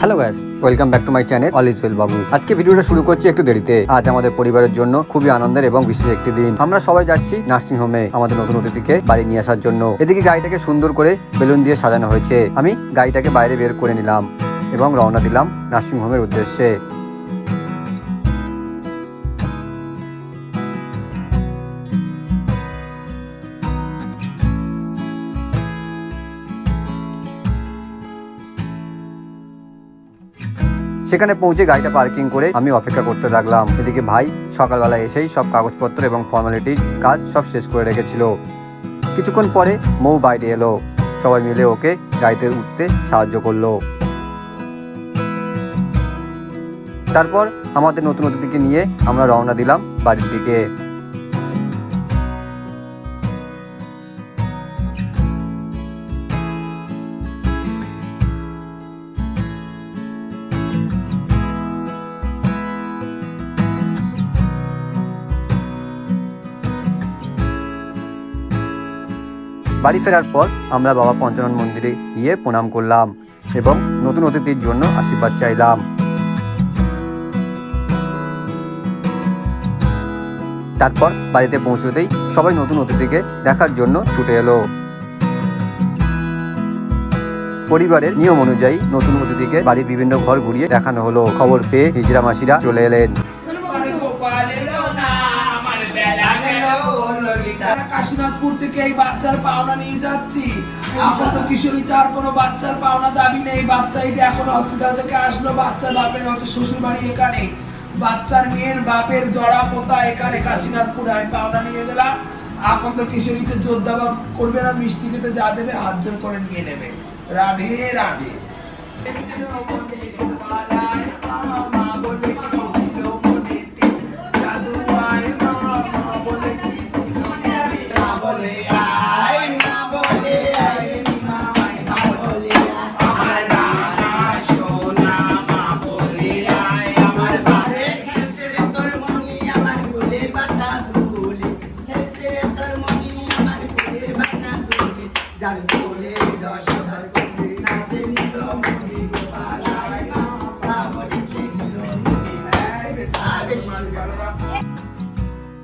Hello guys, welcome back to my channel all is well বাবু। আজকে ভিডিওটা শুরু করছি একটু দেরিতে। আজ আমাদের পরিবারের জন্য খুবই আনন্দের এবং বিশেষ একটি দিন। আমরা সবাই যাচ্ছি নার্সিং হোমে আমাদের নতুন অতিথিকে বাড়ি নিয়ে আসার জন্য। এদিকে গাড়িটাকে সুন্দর করে বেলুন দিয়ে সাজানো হয়েছে। আমি গাড়িটাকে বাইরে বের করে নিলাম এবং রওনা দিলাম নার্সিং হোমের উদ্দেশ্যে। সেখানে পৌঁছে গাড়িটা পার্কিং করে আমি অপেক্ষা করতে লাগলাম। এদিকে ভাই সকালবেলা এসেই সব কাগজপত্র এবং ফর্মালিটির কাজ সব শেষ করে রেখেছিল। কিছুক্ষণ পরে মৌ বাইরে এলো। সবাই মিলে ওকে গাড়িতে উঠতে সাহায্য করলো। তারপর আমাদের নতুন অতিথিকে নিয়ে আমরা রওনা দিলাম বাড়ির দিকে। বাড়ি ফেরার পর আমরা বাবা পঞ্চানন মন্দিরে গিয়ে প্রণাম করলাম এবং নতুন অতিথির জন্য আশীর্বাদ চাইলাম। তারপর বাড়িতে পৌঁছতেই সবাই নতুন অতিথিকে দেখার জন্য ছুটে এলো। পরিবারের নিয়ম অনুযায়ী নতুন অতিথিকে বাড়ির বিভিন্ন ঘর ঘুরিয়ে দেখানো হলো। খবর পেয়ে হিজড়া মাসিরা চলে এলেন। কাশীনাথপুর থেকে এই বাচ্চার পাওনা নিয়ে যাচ্ছি। আপাতত কিশোরীতে আর কোনো বাচ্চার পাওনা দাবি নেই। বাচ্চা এই যে এখন হসপিটাল থেকে আসলো, বাচ্চার বাপের হচ্ছে শ্বশুর বাড়ি এখানে, বাচ্চার মেয়ের বাপের জড়া পোতা এখানে কাশীনাথপুরে। আমি পাওনা নিয়ে গেলাম। এখন তো কিশোরীতে জোর দাবা করবে না, মিষ্টি খেতে যা দেবে হাত জোর করে নিয়ে নেবে। রাধে রাধে।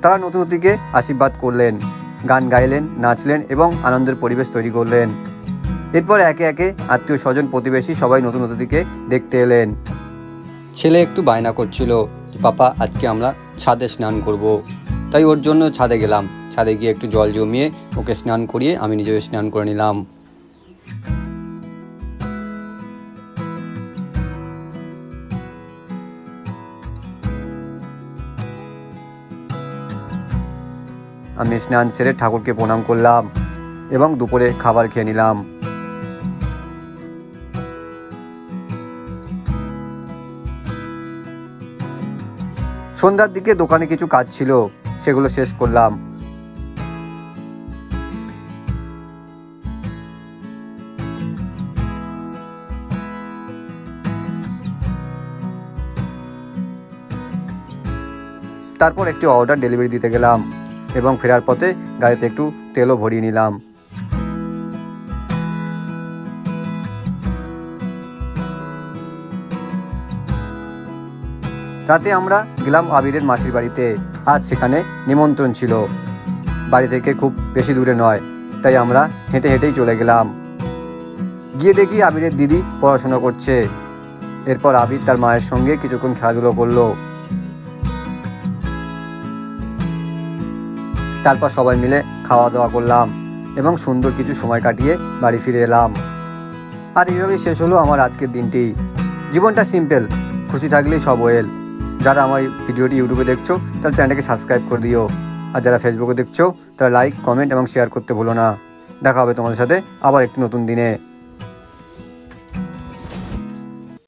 তারা নতুন অতিথিকে আশীর্বাদ করলেন, গান গাইলেন, নাচলেন এবং আনন্দের পরিবেশ তৈরি করলেন। এরপর একে একে আত্মীয় স্বজন প্রতিবেশী সবাই নতুন অতিথিকে দেখতে এলেন। ছেলে একটু বায়না করছিল, পাপা আজকে আমরা ছাদে স্নান করব। তাই ওর জন্য ছাদে গেলাম। ছাদে গিয়ে একটু জল জমিয়ে ওকে স্নান করিয়ে আমি নিজেও স্নান করে নিলাম। আমি স্নান সেরে ঠাকুরকে প্রণাম করলাম এবং দুপুরে খাবার খেয়ে নিলাম। সন্ধ্যার দিকে দোকানে কিছু কাজ ছিল, সেগুলো শেষ করলাম। তারপর একটি অর্ডার ডেলিভারি দিতে গেলাম এবং ফেরার পথে গাড়িতে একটু তেলও ভরিয়ে নিলাম। রাতে আমরা গেলাম আবিরের মাসির বাড়িতে। আজ সেখানে নিমন্ত্রণ ছিল। বাড়ি থেকে খুব বেশি দূরে নয়, তাই আমরা হেঁটে হেঁটেই চলে গেলাম। গিয়ে দেখি আবিরের দিদি পড়াশোনা করছে। এরপর আবির তার মায়ের সঙ্গে কিছুক্ষণ খেলাধুলো করলো। তারপর সবাই মিলে খাওয়া দাওয়া করলাম এবং সুন্দর কিছু সময় কাটিয়ে বাড়ি ফিরে এলাম। আর এইভাবেই শেষ হলো আমার আজকের দিনটি। জীবনটা সিম্পল, খুশি থাকলেই সব ওয়েল। যারা আমার ভিডিওটি ইউটিউবে দেখছো তারা চ্যানেলটাকে সাবস্ক্রাইব করে দিও। আর যারা ফেসবুকে দেখছো তারা লাইক, কমেন্ট এবং শেয়ার করতে ভুলো না। দেখা হবে তোমাদের সাথে আবার একটি নতুন দিনে।